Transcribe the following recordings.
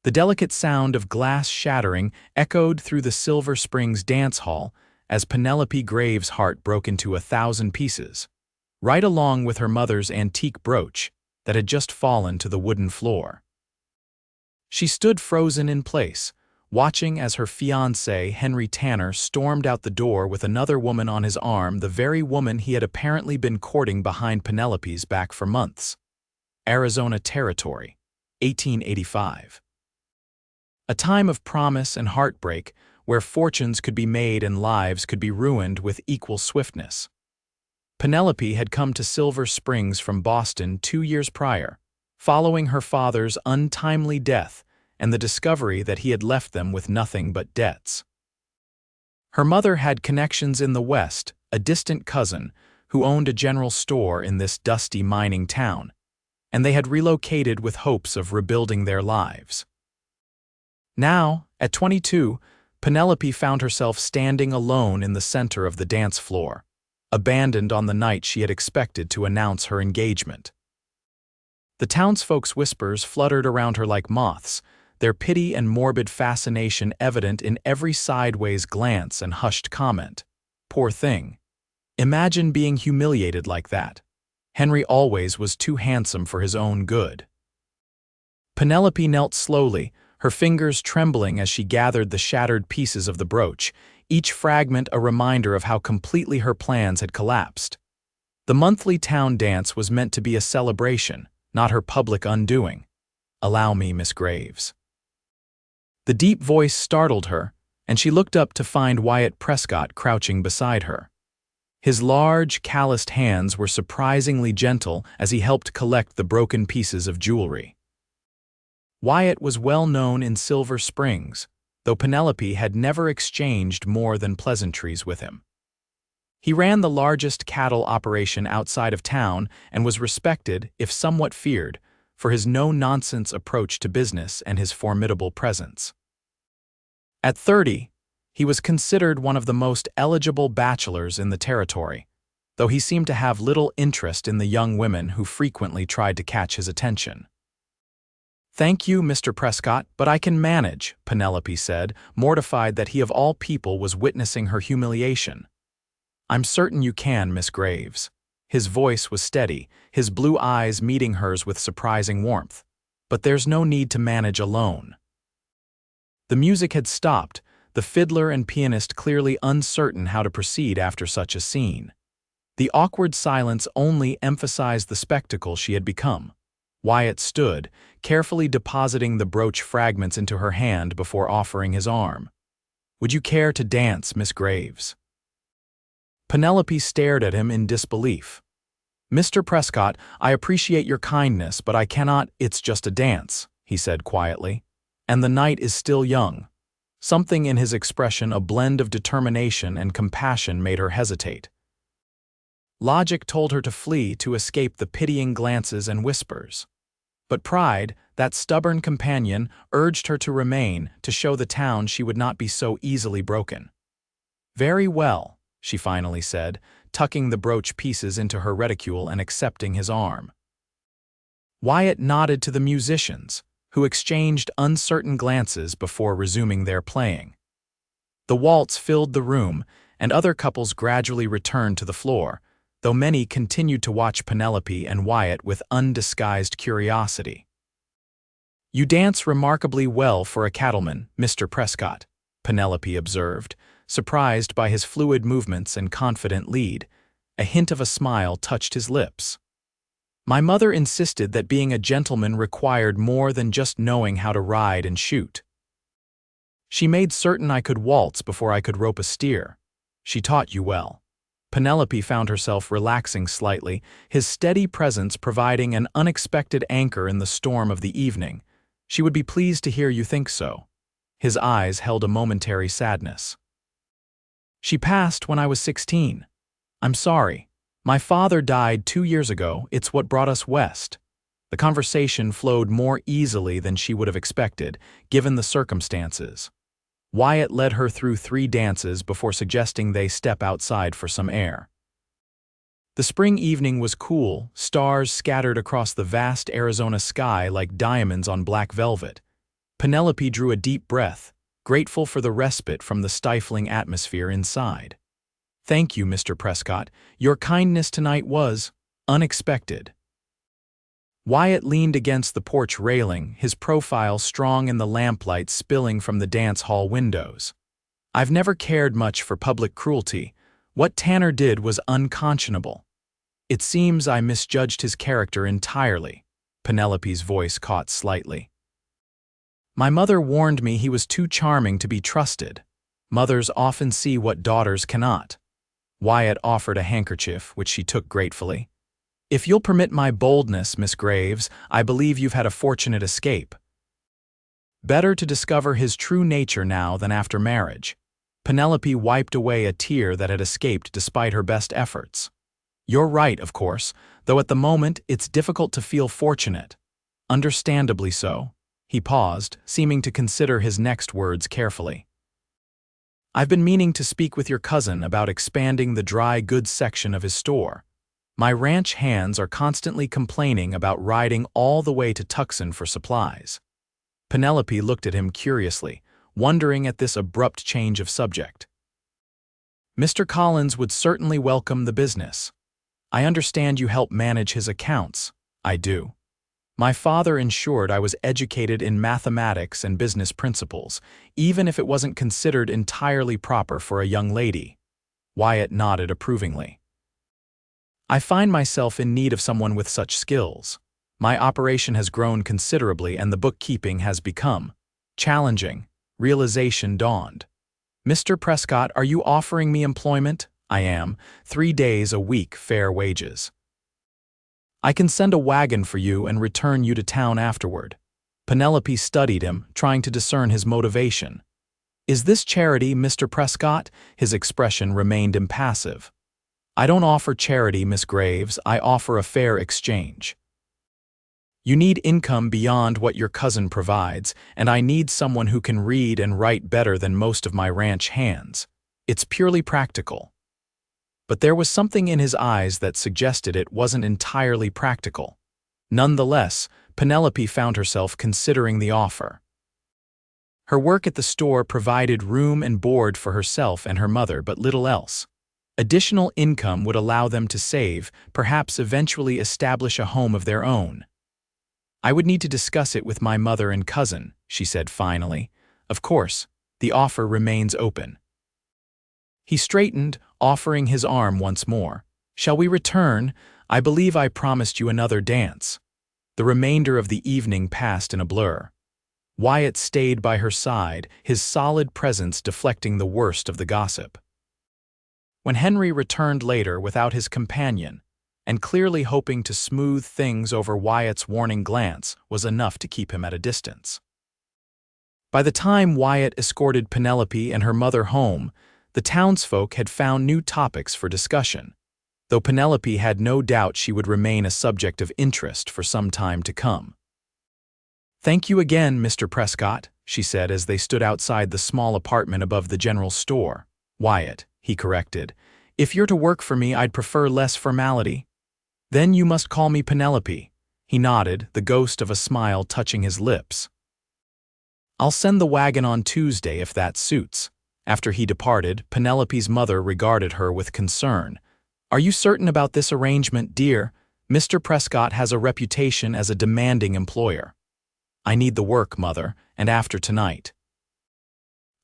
The delicate sound of glass shattering echoed through the Silver Springs dance hall as Penelope Graves' heart broke into 1,000 pieces, right along with her mother's antique brooch that had just fallen to the wooden floor. She stood frozen in place, watching as her fiancé, Henry Tanner, stormed out the door with another woman on his arm, the very woman he had apparently been courting behind Penelope's back for months. Arizona Territory, 1885. A time of promise and heartbreak where fortunes could be made and lives could be ruined with equal swiftness. Penelope had come to Silver Springs from Boston 2 years prior, following her father's untimely death and the discovery that he had left them with nothing but debts. Her mother had connections in the West, a distant cousin who owned a general store in this dusty mining town, and they had relocated with hopes of rebuilding their lives. Now, at 22, Penelope found herself standing alone in the center of the dance floor, abandoned on the night she had expected to announce her engagement. The townsfolk's whispers fluttered around her like moths, their pity and morbid fascination evident in every sideways glance and hushed comment. Poor thing. Imagine being humiliated like that. Henry always was too handsome for his own good. Penelope knelt slowly, her fingers trembling as she gathered the shattered pieces of the brooch, each fragment a reminder of how completely her plans had collapsed. The monthly town dance was meant to be a celebration, not her public undoing. "Allow me, Miss Graves." The deep voice startled her, and she looked up to find Wyatt Prescott crouching beside her. His large, calloused hands were surprisingly gentle as he helped collect the broken pieces of jewelry. Wyatt was well known in Silver Springs, though Penelope had never exchanged more than pleasantries with him. He ran the largest cattle operation outside of town and was respected, if somewhat feared, for his no-nonsense approach to business and his formidable presence. At 30, he was considered one of the most eligible bachelors in the territory, though he seemed to have little interest in the young women who frequently tried to catch his attention. "Thank you, Mr. Prescott, but I can manage," Penelope said, mortified that he of all people was witnessing her humiliation. "I'm certain you can, Miss Graves." His voice was steady, his blue eyes meeting hers with surprising warmth. "But there's no need to manage alone." The music had stopped, the fiddler and pianist clearly uncertain how to proceed after such a scene. The awkward silence only emphasized the spectacle she had become. Wyatt stood, carefully depositing the brooch fragments into her hand before offering his arm. "Would you care to dance, Miss Graves?" Penelope stared at him in disbelief. "Mr. Prescott, I appreciate your kindness, but I cannot. It's just a dance," he said quietly. "And the night is still young." Something in his expression, a blend of determination and compassion, made her hesitate. Logic told her to flee to escape the pitying glances and whispers. But pride, that stubborn companion, urged her to remain, to show the town she would not be so easily broken. "Very well," she finally said, tucking the brooch pieces into her reticule and accepting his arm. Wyatt nodded to the musicians, who exchanged uncertain glances before resuming their playing. The waltz filled the room, and other couples gradually returned to the floor, though many continued to watch Penelope and Wyatt with undisguised curiosity. "You dance remarkably well for a cattleman, Mr. Prescott," Penelope observed, surprised by his fluid movements and confident lead. A hint of a smile touched his lips. "My mother insisted that being a gentleman required more than just knowing how to ride and shoot. She made certain I could waltz before I could rope a steer. She taught you well." Penelope found herself relaxing slightly, his steady presence providing an unexpected anchor in the storm of the evening. "She would be pleased to hear you think so." His eyes held a momentary sadness. "She passed when I was 16. I'm sorry. My father died 2 years ago. It's what brought us west." The conversation flowed more easily than she would have expected, given the circumstances. Wyatt led her through 3 dances before suggesting they step outside for some air. The spring evening was cool, stars scattered across the vast Arizona sky like diamonds on black velvet. Penelope drew a deep breath, grateful for the respite from the stifling atmosphere inside. "Thank you, Mr. Prescott. Your kindness tonight was unexpected." Wyatt leaned against the porch railing, his profile strong in the lamplight spilling from the dance hall windows. "I've never cared much for public cruelty. What Tanner did was unconscionable. It seems I misjudged his character entirely." Penelope's voice caught slightly. "My mother warned me he was too charming to be trusted. Mothers often see what daughters cannot." Wyatt offered a handkerchief, which she took gratefully. "If you'll permit my boldness, Miss Graves, I believe you've had a fortunate escape." Better to discover his true nature now than after marriage. Penelope wiped away a tear that had escaped despite her best efforts. "You're right, of course, though at the moment it's difficult to feel fortunate." "Understandably so." He paused, seeming to consider his next words carefully. "I've been meaning to speak with your cousin about expanding the dry goods section of his store. My ranch hands are constantly complaining about riding all the way to Tucson for supplies." Penelope looked at him curiously, wondering at this abrupt change of subject. "Mr. Collins would certainly welcome the business. I understand you help manage his accounts." "I do. My father ensured I was educated in mathematics and business principles, even if it wasn't considered entirely proper for a young lady." Wyatt nodded approvingly. "I find myself in need of someone with such skills. My operation has grown considerably and the bookkeeping has become challenging." Realization dawned. "Mr. Prescott, are you offering me employment?" "I am. 3 days a week, fair wages. I can send a wagon for you and return you to town afterward." Penelope studied him, trying to discern his motivation. "Is this charity, Mr. Prescott?" His expression remained impassive. "I don't offer charity, Miss Graves. I offer a fair exchange. You need income beyond what your cousin provides, and I need someone who can read and write better than most of my ranch hands. It's purely practical." But there was something in his eyes that suggested it wasn't entirely practical. Nonetheless, Penelope found herself considering the offer. Her work at the store provided room and board for herself and her mother, but little else. Additional income would allow them to save, perhaps eventually establish a home of their own. "I would need to discuss it with my mother and cousin," she said finally. "Of course, the offer remains open." He straightened, offering his arm once more. "Shall we return? I believe I promised you another dance." The remainder of the evening passed in a blur. Wyatt stayed by her side, his solid presence deflecting the worst of the gossip. When Henry returned later without his companion, and clearly hoping to smooth things over Wyatt's warning glance was enough to keep him at a distance. By the time Wyatt escorted Penelope and her mother home, the townsfolk had found new topics for discussion, though Penelope had no doubt she would remain a subject of interest for some time to come. "Thank you again, Mr. Prescott," she said as they stood outside the small apartment above the general store. "Wyatt," he corrected. "If you're to work for me, I'd prefer less formality." "Then you must call me Penelope." He nodded, the ghost of a smile touching his lips. "I'll send the wagon on Tuesday if that suits." After he departed, Penelope's mother regarded her with concern. "Are you certain about this arrangement, dear? Mr. Prescott has a reputation as a demanding employer." "I need the work, Mother, and after tonight.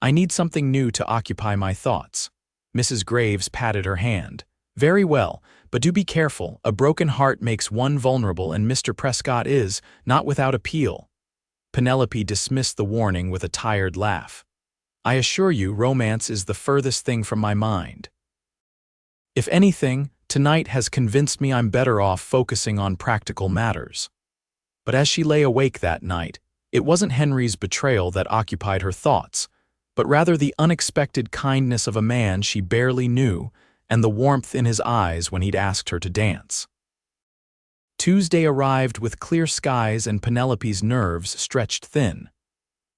I need something new to occupy my thoughts." Mrs. Graves patted her hand. "Very well, but do be careful. A broken heart makes one vulnerable, and Mr. Prescott is, not without appeal." Penelope dismissed the warning with a tired laugh. "I assure you, romance is the furthest thing from my mind. If anything, tonight has convinced me I'm better off focusing on practical matters." But as she lay awake that night, it wasn't Henry's betrayal that occupied her thoughts, but rather the unexpected kindness of a man she barely knew and the warmth in his eyes when he'd asked her to dance. Tuesday arrived with clear skies and Penelope's nerves stretched thin.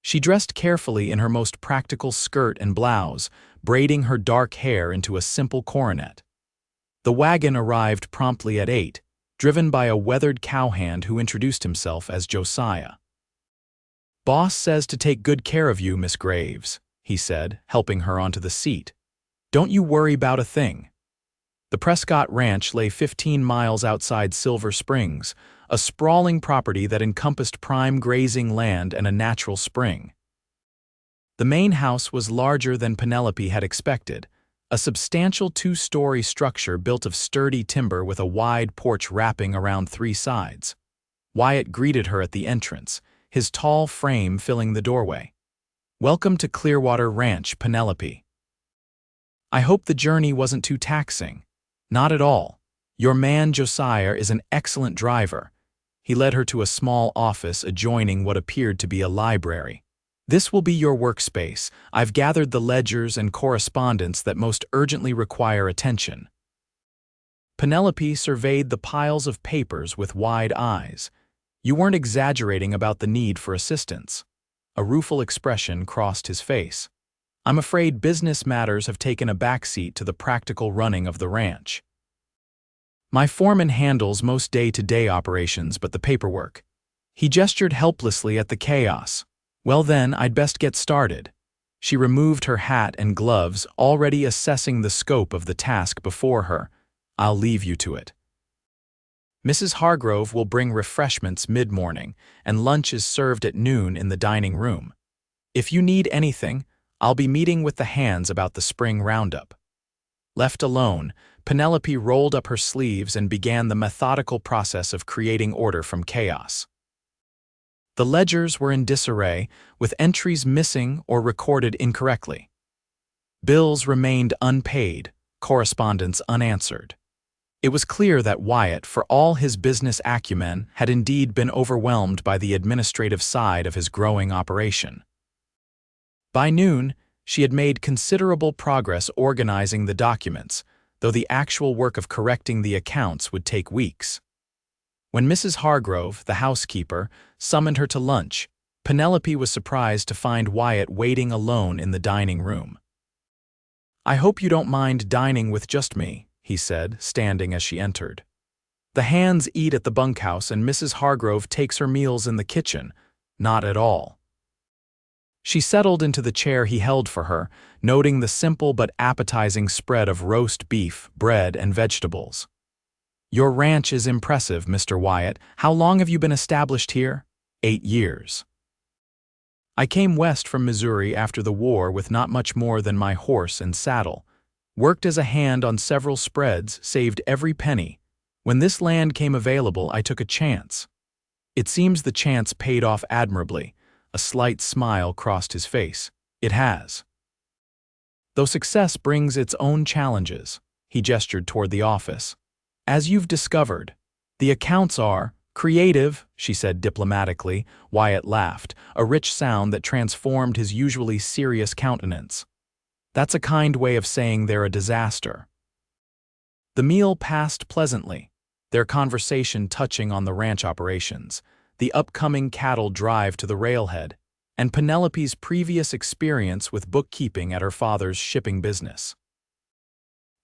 She dressed carefully in her most practical skirt and blouse, braiding her dark hair into a simple coronet. The wagon arrived promptly at 8, driven by a weathered cowhand who introduced himself as Josiah. "Boss says to take good care of you, Miss Graves," he said, helping her onto the seat. "Don't you worry about a thing." The Prescott Ranch lay 15 miles outside Silver Springs, a sprawling property that encompassed prime grazing land and a natural spring. The main house was larger than Penelope had expected, a substantial two-story structure built of sturdy timber with a wide porch wrapping around 3 sides. Wyatt greeted her at the entrance, his tall frame filling the doorway. "Welcome to Clearwater Ranch, Penelope. I hope the journey wasn't too taxing." "Not at all. Your man Josiah is an excellent driver." He led her to a small office adjoining what appeared to be a library. "This will be your workspace. I've gathered the ledgers and correspondence that most urgently require attention." Penelope surveyed the piles of papers with wide eyes. "You weren't exaggerating about the need for assistance." A rueful expression crossed his face. "I'm afraid business matters have taken a backseat to the practical running of the ranch. My foreman handles most day-to-day operations but the paperwork." He gestured helplessly at the chaos. "Well then, I'd best get started." She removed her hat and gloves, already assessing the scope of the task before her. "I'll leave you to it. Mrs. Hargrove will bring refreshments mid-morning, and lunch is served at noon in the dining room. If you need anything, I'll be meeting with the hands about the spring roundup." Left alone, Penelope rolled up her sleeves and began the methodical process of creating order from chaos. The ledgers were in disarray, with entries missing or recorded incorrectly. Bills remained unpaid, correspondence unanswered. It was clear that Wyatt, for all his business acumen, had indeed been overwhelmed by the administrative side of his growing operation. By noon, she had made considerable progress organizing the documents, though the actual work of correcting the accounts would take weeks. When Mrs. Hargrove, the housekeeper, summoned her to lunch, Penelope was surprised to find Wyatt waiting alone in the dining room. "I hope you don't mind dining with just me," he said, standing as she entered. "The hands eat at the bunkhouse and Mrs. Hargrove takes her meals in the kitchen." "Not at all." She settled into the chair he held for her, noting the simple but appetizing spread of roast beef, bread, and vegetables. "Your ranch is impressive, Mr. Wyatt. How long have you been established here?" 8 years. "I came west from Missouri after the war with not much more than my horse and saddle. Worked as a hand on several spreads, saved every penny. When this land came available, I took a chance." It seems the chance paid off admirably. A slight smile crossed his face. "It has. Though success brings its own challenges." He gestured toward the office. "As you've discovered, the accounts are creative," she said diplomatically. Wyatt laughed, a rich sound that transformed his usually serious countenance. "That's a kind way of saying they're a disaster." The meal passed pleasantly, their conversation touching on the ranch operations, the upcoming cattle drive to the railhead, and Penelope's previous experience with bookkeeping at her father's shipping business.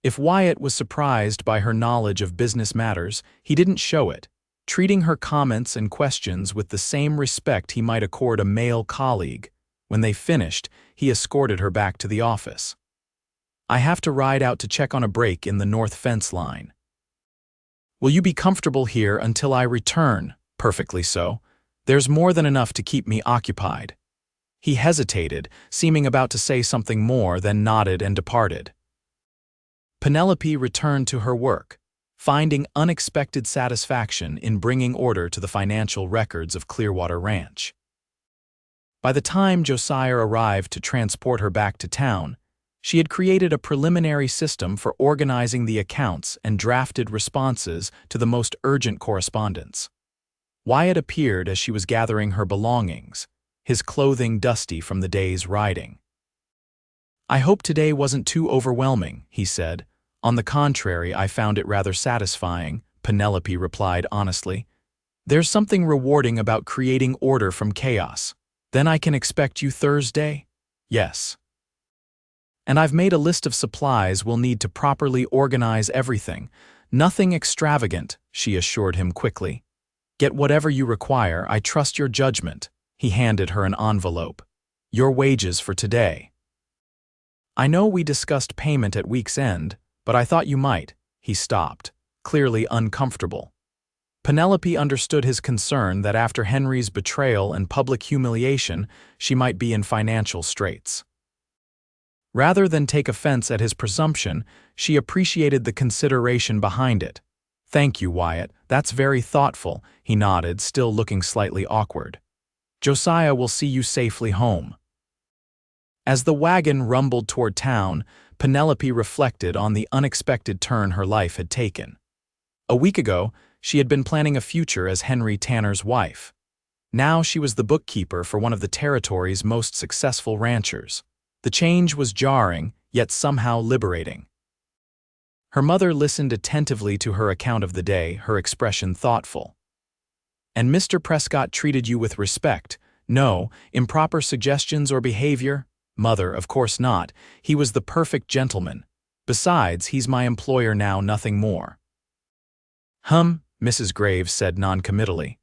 If Wyatt was surprised by her knowledge of business matters, he didn't show it, treating her comments and questions with the same respect he might accord a male colleague. When they finished, he escorted her back to the office. "I have to ride out to check on a break in the north fence line. Will you be comfortable here until I return?" "Perfectly so. There's more than enough to keep me occupied." He hesitated, seeming about to say something more, then nodded and departed. Penelope returned to her work, finding unexpected satisfaction in bringing order to the financial records of Clearwater Ranch. By the time Josiah arrived to transport her back to town, she had created a preliminary system for organizing the accounts and drafted responses to the most urgent correspondence. Wyatt appeared as she was gathering her belongings, his clothing dusty from the day's riding. "I hope today wasn't too overwhelming," he said. "On the contrary, I found it rather satisfying," Penelope replied honestly. "There's something rewarding about creating order from chaos. Then I can expect you Thursday?" "Yes. And I've made a list of supplies we'll need to properly organize everything. Nothing extravagant," she assured him quickly. "Get whatever you require, I trust your judgment." He handed her an envelope. Your wages for today. I know we discussed payment at week's end, but I thought you might. He stopped, clearly uncomfortable. Penelope understood his concern that after Henry's betrayal and public humiliation, she might be in financial straits. Rather than take offense at his presumption, she appreciated the consideration behind it. Thank you, Wyatt. That's very thoughtful, he nodded, still looking slightly awkward. Josiah will see you safely home. As the wagon rumbled toward town, Penelope reflected on the unexpected turn her life had taken. A week ago, she had been planning a future as Henry Tanner's wife. Now she was the bookkeeper for one of the territory's most successful ranchers. The change was jarring, yet somehow liberating. Her mother listened attentively to her account of the day, her expression thoughtful. And Mr. Prescott treated you with respect. No improper suggestions or behavior? Mother, of course not. He was the perfect gentleman. Besides, he's my employer now, nothing more. Mrs. Graves said noncommittally.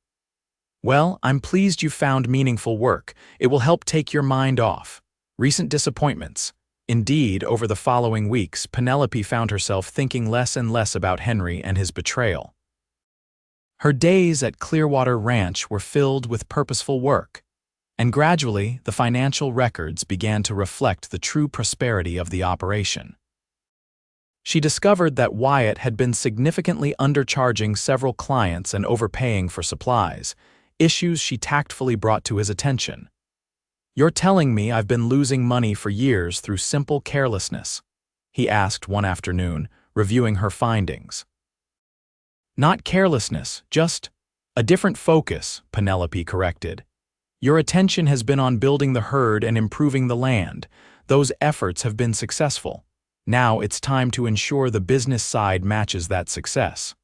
Well, I'm pleased you found meaningful work. It will help take your mind off recent disappointments. Indeed, over the following weeks, Penelope found herself thinking less and less about Henry and his betrayal. Her days at Clearwater Ranch were filled with purposeful work, and gradually the financial records began to reflect the true prosperity of the operation. She discovered that Wyatt had been significantly undercharging several clients and overpaying for supplies, issues she tactfully brought to his attention. You're telling me I've been losing money for years through simple carelessness? He asked one afternoon, reviewing her findings. Not carelessness, just a different focus, Penelope corrected. Your attention has been on building the herd and improving the land. Those efforts have been successful. Now it's time to ensure the business side matches that success.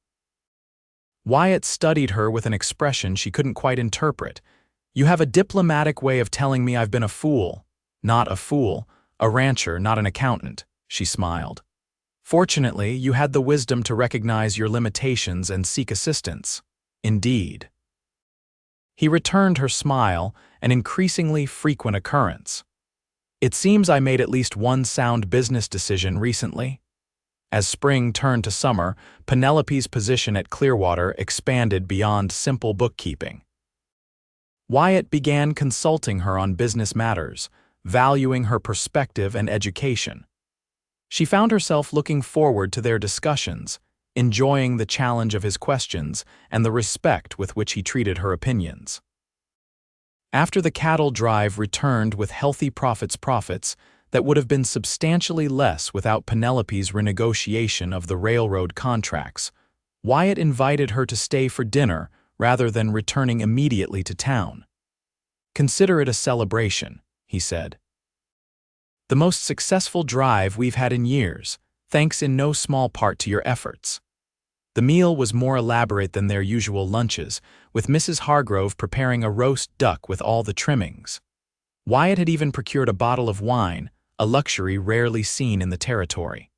Wyatt studied her with an expression she couldn't quite interpret. You have a diplomatic way of telling me I've been a fool. Not a fool, a rancher, not an accountant, she smiled. Fortunately, you had the wisdom to recognize your limitations and seek assistance. Indeed. He returned her smile, an increasingly frequent occurrence. It seems I made at least one sound business decision recently. As spring turned to summer, Penelope's position at Clearwater expanded beyond simple bookkeeping. Wyatt began consulting her on business matters, valuing her perspective and education. She found herself looking forward to their discussions, enjoying the challenge of his questions and the respect with which he treated her opinions. After the cattle drive returned with healthy profits that would have been substantially less without Penelope's renegotiation of the railroad contracts, Wyatt invited her to stay for dinner rather than returning immediately to town. Consider it a celebration, he said. The most successful drive we've had in years, thanks in no small part to your efforts. The meal was more elaborate than their usual lunches, with Mrs. Hargrove preparing a roast duck with all the trimmings. Wyatt had even procured a bottle of wine, a luxury rarely seen in the territory.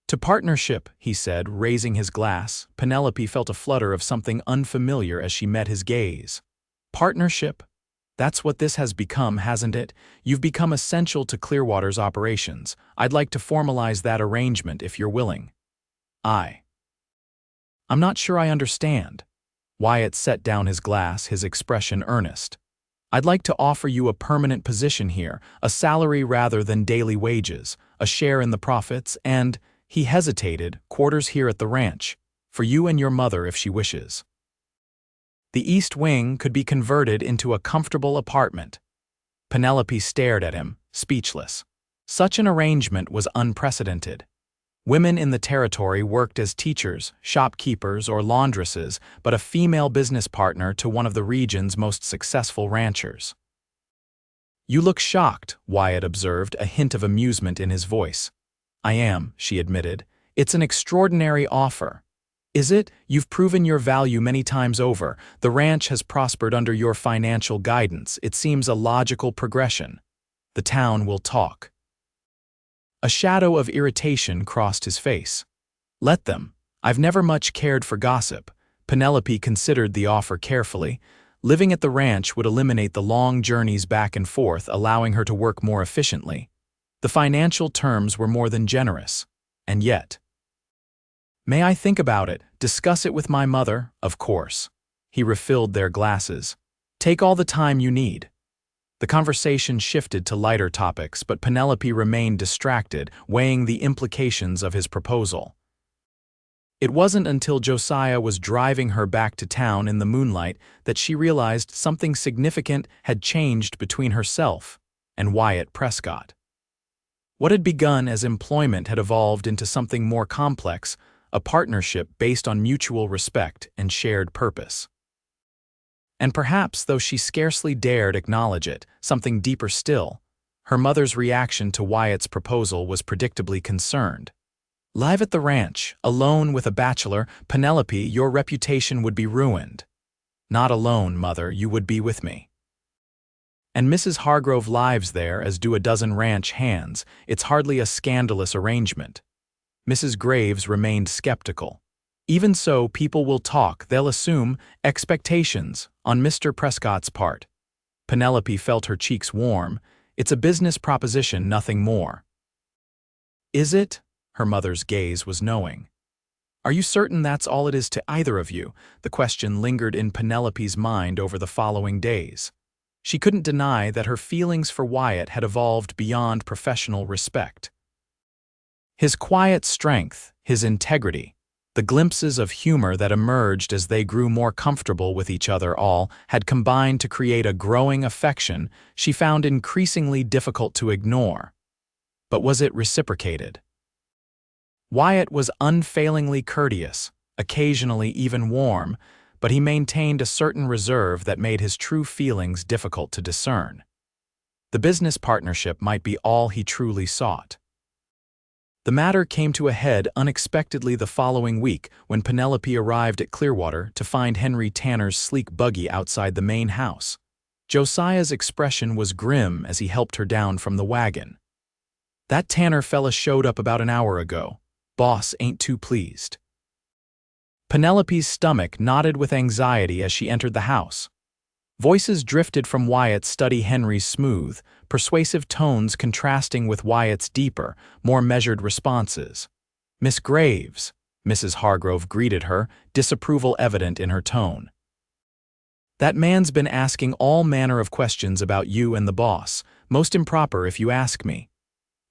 To partnership, he said, raising his glass. Penelope felt a flutter of something unfamiliar as she met his gaze. Partnership? That's what this has become, hasn't it? You've become essential to Clearwater's operations. I'd like to formalize that arrangement if you're willing. I'm not sure I understand. Wyatt set down his glass, his expression earnest. I'd like to offer you a permanent position here, a salary rather than daily wages, a share in the profits, and, he hesitated, quarters here at the ranch, for you and your mother if she wishes. The east wing could be converted into a comfortable apartment. Penelope stared at him, speechless. Such an arrangement was unprecedented. Women in the territory worked as teachers, shopkeepers, or laundresses, but a female business partner to one of the region's most successful ranchers. You look shocked, Wyatt observed, a hint of amusement in his voice. I am, she admitted. It's an extraordinary offer. Is it? You've proven your value many times over. The ranch has prospered under your financial guidance. It seems a logical progression. The town will talk. A shadow of irritation crossed his face. Let them. I've never much cared for gossip. Penelope considered the offer carefully. Living at the ranch would eliminate the long journeys back and forth, allowing her to work more efficiently. The financial terms were more than generous. And yet, "May I think about it, discuss it with my mother, of course." He refilled their glasses. "Take all the time you need." The conversation shifted to lighter topics, but Penelope remained distracted, weighing the implications of his proposal. It wasn't until Josiah was driving her back to town in the moonlight that she realized something significant had changed between herself and Wyatt Prescott. What had begun as employment had evolved into something more complex, a partnership based on mutual respect and shared purpose. And perhaps, though she scarcely dared acknowledge it, something deeper still, her mother's reaction to Wyatt's proposal was predictably concerned. "Live at the ranch, alone with a bachelor, Penelope, your reputation would be ruined." "Not alone, Mother, you would be with me. And Mrs. Hargrove lives there, as do a dozen ranch hands. It's hardly a scandalous arrangement." Mrs. Graves remained skeptical. "Even so, people will talk, they'll assume expectations on Mr. Prescott's part." Penelope felt her cheeks warm. "It's a business proposition, nothing more." "Is it?" Her mother's gaze was knowing. "Are you certain that's all it is to either of you?" The question lingered in Penelope's mind over the following days. She couldn't deny that her feelings for Wyatt had evolved beyond professional respect. His quiet strength, his integrity, the glimpses of humor that emerged as they grew more comfortable with each other all had combined to create a growing affection she found increasingly difficult to ignore. But was it reciprocated? Wyatt was unfailingly courteous, occasionally even warm, but he maintained a certain reserve that made his true feelings difficult to discern. The business partnership might be all he truly sought. The matter came to a head unexpectedly the following week when Penelope arrived at Clearwater to find Henry Tanner's sleek buggy outside the main house. Josiah's expression was grim as he helped her down from the wagon. "That Tanner fella showed up about an hour ago. Boss ain't too pleased." Penelope's stomach knotted with anxiety as she entered the house. Voices drifted from Wyatt's study Henry's smooth, persuasive tones contrasting with Wyatt's deeper, more measured responses. "Miss Graves," Mrs. Hargrove greeted her, disapproval evident in her tone. "That man's been asking all manner of questions about you and the boss, most improper if you ask me."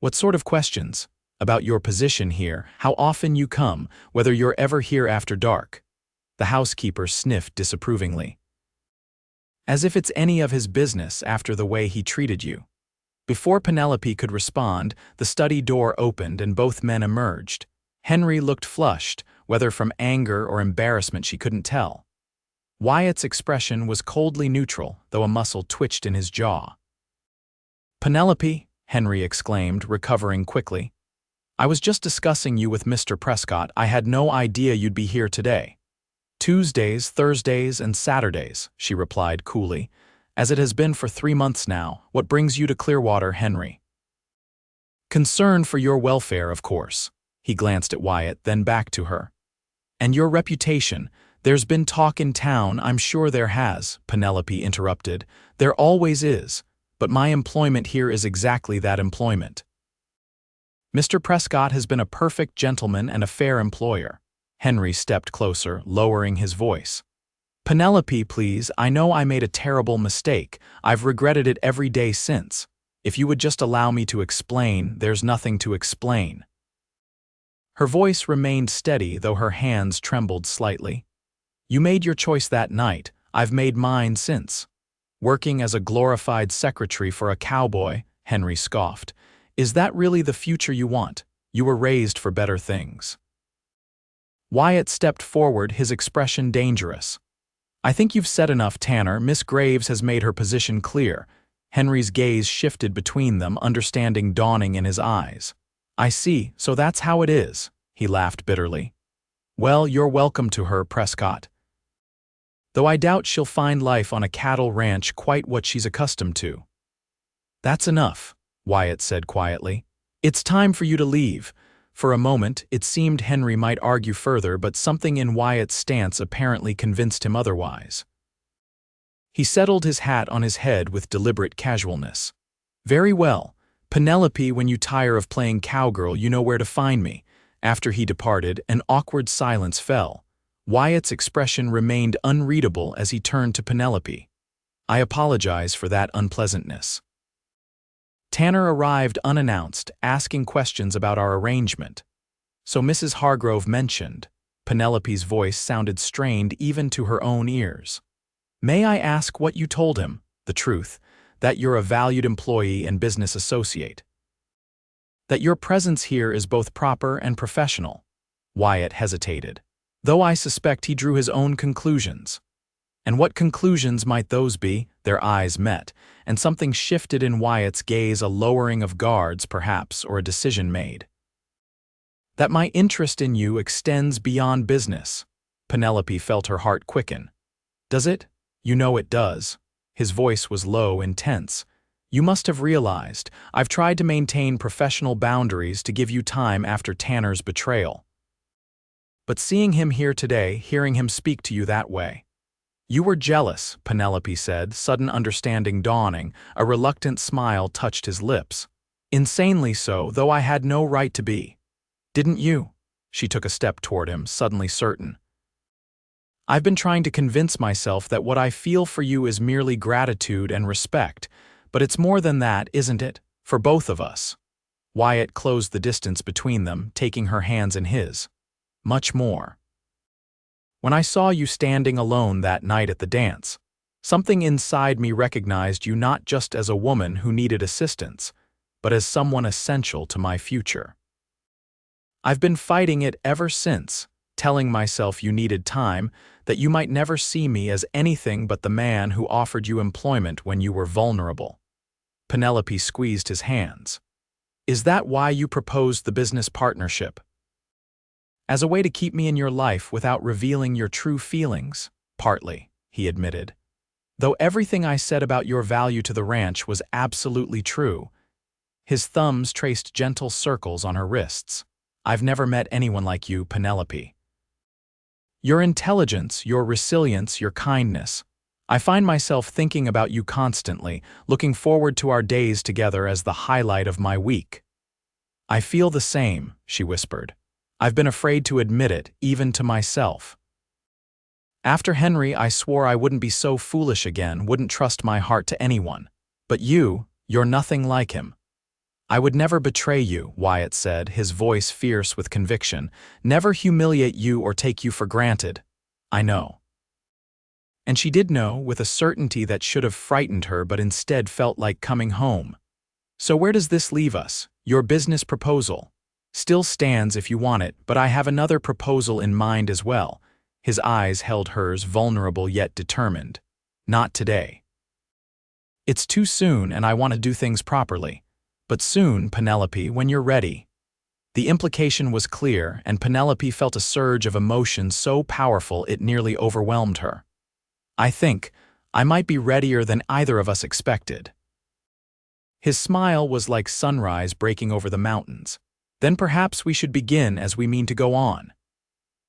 "What sort of questions?" "About your position here, how often you come, whether you're ever here after dark." The housekeeper sniffed disapprovingly. "As if it's any of his business after the way he treated you." Before Penelope could respond, the study door opened and both men emerged. Henry looked flushed, whether from anger or embarrassment she couldn't tell. Wyatt's expression was coldly neutral, though a muscle twitched in his jaw. "Penelope," Henry exclaimed, recovering quickly. "I was just discussing you with Mr. Prescott. I had no idea you'd be here today." "Tuesdays, Thursdays, and Saturdays," she replied coolly. "As it has been for 3 months now. What brings you to Clearwater, Henry?" "Concern for your welfare, of course." He glanced at Wyatt, then back to her. "And your reputation. There's been talk in town, I'm sure there has," Penelope interrupted. "There always is. But my employment here is exactly that employment. Mr. Prescott has been a perfect gentleman and a fair employer." Henry stepped closer, lowering his voice. "Penelope, please, I know I made a terrible mistake. I've regretted it every day since. If you would just allow me to explain, there's nothing to explain." Her voice remained steady, though her hands trembled slightly. "You made your choice that night. I've made mine since." "Working as a glorified secretary for a cowboy," Henry scoffed. "Is that really the future you want? You were raised for better things." Wyatt stepped forward, his expression dangerous. "I think you've said enough, Tanner. Miss Graves has made her position clear." Henry's gaze shifted between them, understanding dawning in his eyes. "I see, so that's how it is," he laughed bitterly. "Well, you're welcome to her, Prescott. Though I doubt she'll find life on a cattle ranch quite what she's accustomed to." "That's enough," Wyatt said quietly. "It's time for you to leave." For a moment, it seemed Henry might argue further, but something in Wyatt's stance apparently convinced him otherwise. He settled his hat on his head with deliberate casualness. "Very well. Penelope, when you tire of playing cowgirl, you know where to find me." After he departed, an awkward silence fell. Wyatt's expression remained unreadable as he turned to Penelope. "I apologize for that unpleasantness." Tanner arrived unannounced, asking questions about our arrangement. "So Mrs. Hargrove mentioned." Penelope's voice sounded strained even to her own ears. "May I ask what you told him?" "The truth, that you're a valued employee and business associate. That your presence here is both proper and professional." Wyatt hesitated, though I suspect he drew his own conclusions. And what conclusions might those be? Their eyes met, and something shifted in Wyatt's gaze, a lowering of guards, perhaps, or a decision made. "That my interest in you extends beyond business." Penelope felt her heart quicken. "Does it?" "You know it does." His voice was low, intense. "You must have realized, I've tried to maintain professional boundaries to give you time after Tanner's betrayal. But seeing him here today, hearing him speak to you that way—" "You were jealous," Penelope said, sudden understanding dawning. A reluctant smile touched his lips. "Insanely so, though I had no right to be." "Didn't you?" She took a step toward him, suddenly certain. "I've been trying to convince myself that what I feel for you is merely gratitude and respect, but it's more than that, isn't it? For both of us." Wyatt closed the distance between them, taking her hands in his. "Much more. When I saw you standing alone that night at the dance, something inside me recognized you not just as a woman who needed assistance, but as someone essential to my future. I've been fighting it ever since, telling myself you needed time, that you might never see me as anything but the man who offered you employment when you were vulnerable." Penelope squeezed his hands. "Is that why you proposed the business partnership? As a way to keep me in your life without revealing your true feelings?" "Partly," he admitted. "Though everything I said about your value to the ranch was absolutely true." His thumbs traced gentle circles on her wrists. "I've never met anyone like you, Penelope. Your intelligence, your resilience, your kindness. I find myself thinking about you constantly, looking forward to our days together as the highlight of my week." "I feel the same," she whispered. "I've been afraid to admit it, even to myself. After Henry, I swore I wouldn't be so foolish again, wouldn't trust my heart to anyone. But you're nothing like him." "I would never betray you," Wyatt said, his voice fierce with conviction. "Never humiliate you or take you for granted." "I know." And she did know, with a certainty that should have frightened her but instead felt like coming home. "So where does this leave us? Your business proposal still stands if you want it, but I have another proposal in mind as well." His eyes held hers, vulnerable yet determined. "Not today. It's too soon and I want to do things properly. But soon, Penelope, when you're ready." The implication was clear, and Penelope felt a surge of emotion so powerful it nearly overwhelmed her. "I think I might be readier than either of us expected." His smile was like sunrise breaking over the mountains. "Then perhaps we should begin as we mean to go on."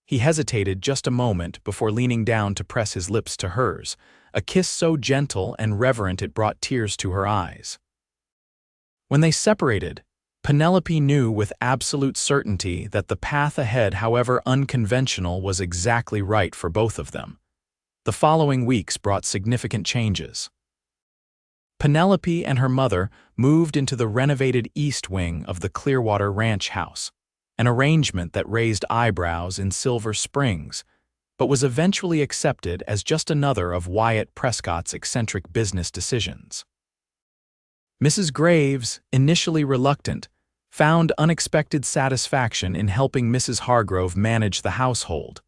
He hesitated just a moment before leaning down to press his lips to hers, a kiss so gentle and reverent it brought tears to her eyes. When they separated, Penelope knew with absolute certainty that the path ahead, however unconventional, was exactly right for both of them. The following weeks brought significant changes. Penelope and her mother moved into the renovated east wing of the Clearwater Ranch house, an arrangement that raised eyebrows in Silver Springs, but was eventually accepted as just another of Wyatt Prescott's eccentric business decisions. Mrs. Graves, initially reluctant, found unexpected satisfaction in helping Mrs. Hargrove manage the household,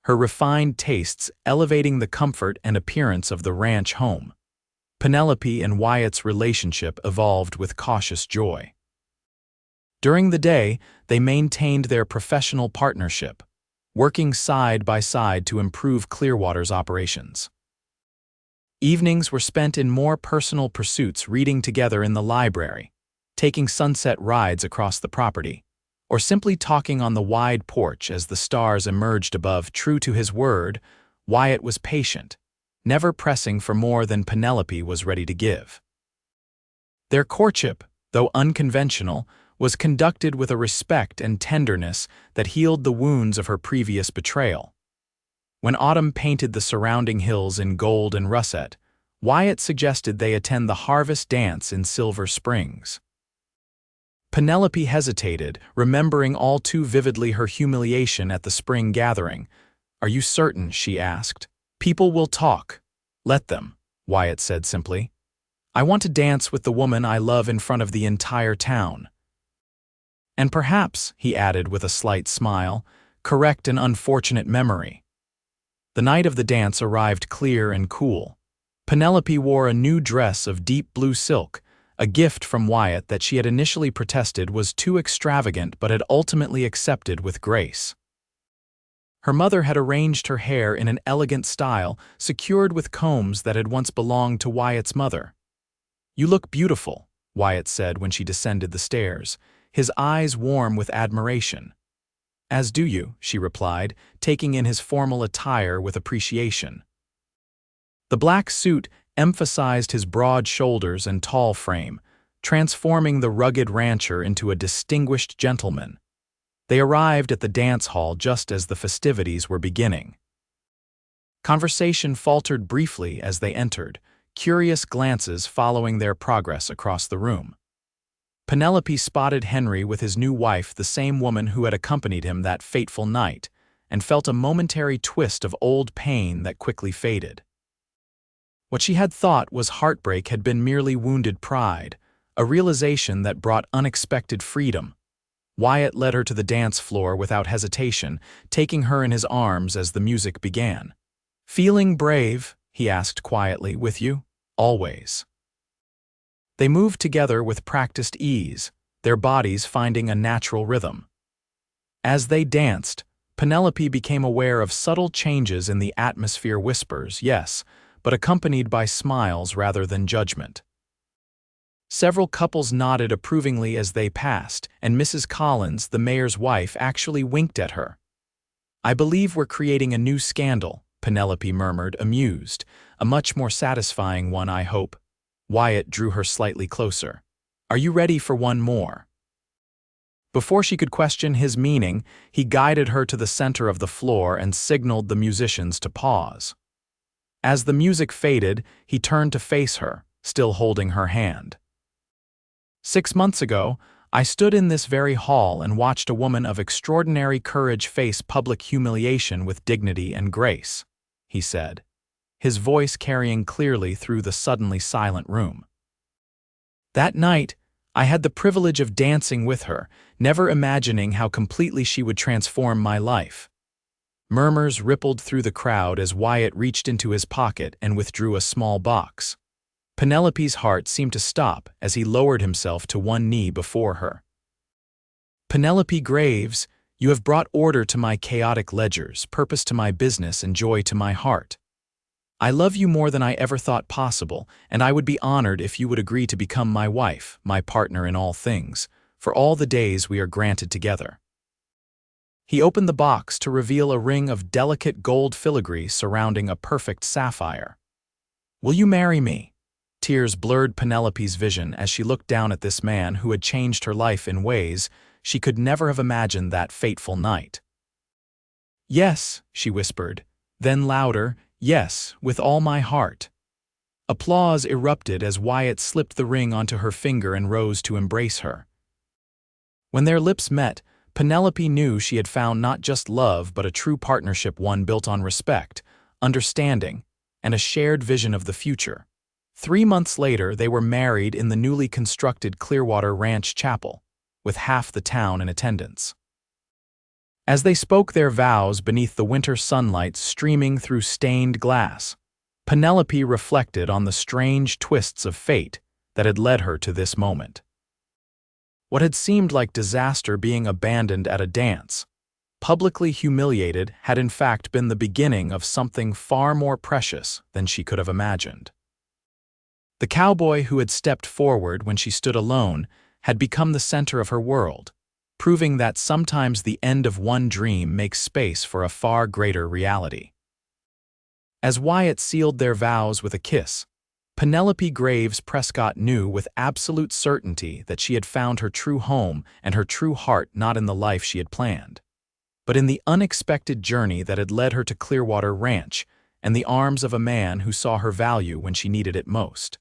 her refined tastes elevating the comfort and appearance of the ranch home. Penelope and Wyatt's relationship evolved with cautious joy. During the day, they maintained their professional partnership, working side by side to improve Clearwater's operations. Evenings were spent in more personal pursuits, reading together in the library, taking sunset rides across the property, or simply talking on the wide porch as the stars emerged above. True to his word, Wyatt was patient. never pressing for more than Penelope was ready to give. Their courtship, though unconventional, was conducted with a respect and tenderness that healed the wounds of her previous betrayal. When autumn painted the surrounding hills in gold and russet, Wyatt suggested they attend the harvest dance in Silver Springs. Penelope hesitated, remembering all too vividly her humiliation at the spring gathering. "Are you certain?" she asked. "People will talk. Let them," Wyatt said simply. "I want to dance with the woman I love in front of the entire town." "And perhaps," he added with a slight smile, "correct an unfortunate memory." The night of the dance arrived clear and cool. Penelope wore a new dress of deep blue silk, a gift from Wyatt that she had initially protested was too extravagant but had ultimately accepted with grace. Her mother had arranged her hair in an elegant style, secured with combs that had once belonged to Wyatt's mother. "You look beautiful," Wyatt said when she descended the stairs, his eyes warm with admiration. "As do you," she replied, taking in his formal attire with appreciation. The black suit emphasized his broad shoulders and tall frame, transforming the rugged rancher into a distinguished gentleman. They arrived at the dance hall just as the festivities were beginning. Conversation faltered briefly as they entered, curious glances following their progress across the room. Penelope spotted Henry with his new wife, the same woman who had accompanied him that fateful night, and felt a momentary twist of old pain that quickly faded. What she had thought was heartbreak had been merely wounded pride, a realization that brought unexpected freedom. Wyatt led her to the dance floor without hesitation, taking her in his arms as the music began. "Feeling brave?" he asked quietly. "With you? Always." They moved together with practiced ease, their bodies finding a natural rhythm. As they danced, Penelope became aware of subtle changes in the atmosphere, whispers, yes, but accompanied by smiles rather than judgment. Several couples nodded approvingly as they passed, and Mrs. Collins, the mayor's wife, actually winked at her. "I believe we're creating a new scandal," Penelope murmured, amused. "A much more satisfying one, I hope." Wyatt drew her slightly closer. "Are you ready for one more?" Before she could question his meaning, he guided her to the center of the floor and signaled the musicians to pause. As the music faded, he turned to face her, still holding her hand. "6 months ago, I stood in this very hall and watched a woman of extraordinary courage face public humiliation with dignity and grace," he said, his voice carrying clearly through the suddenly silent room. "That night, I had the privilege of dancing with her, never imagining how completely she would transform my life." Murmurs rippled through the crowd as Wyatt reached into his pocket and withdrew a small box. Penelope's heart seemed to stop as he lowered himself to one knee before her. "Penelope Graves, you have brought order to my chaotic ledgers, purpose to my business, and joy to my heart. I love you more than I ever thought possible, and I would be honored if you would agree to become my wife, my partner in all things, for all the days we are granted together." He opened the box to reveal a ring of delicate gold filigree surrounding a perfect sapphire. "Will you marry me?" Tears blurred Penelope's vision as she looked down at this man who had changed her life in ways she could never have imagined that fateful night. "Yes," she whispered, then louder, "Yes, with all my heart." Applause erupted as Wyatt slipped the ring onto her finger and rose to embrace her. When their lips met, Penelope knew she had found not just love but a true partnership, one built on respect, understanding, and a shared vision of the future. 3 months later, they were married in the newly constructed Clearwater Ranch Chapel, with half the town in attendance. As they spoke their vows beneath the winter sunlight streaming through stained glass, Penelope reflected on the strange twists of fate that had led her to this moment. What had seemed like disaster being abandoned at a dance, publicly humiliated, had in fact been the beginning of something far more precious than she could have imagined. The cowboy who had stepped forward when she stood alone had become the center of her world, proving that sometimes the end of one dream makes space for a far greater reality. As Wyatt sealed their vows with a kiss, Penelope Graves Prescott knew with absolute certainty that she had found her true home and her true heart not in the life she had planned, but in the unexpected journey that had led her to Clearwater Ranch and the arms of a man who saw her value when she needed it most.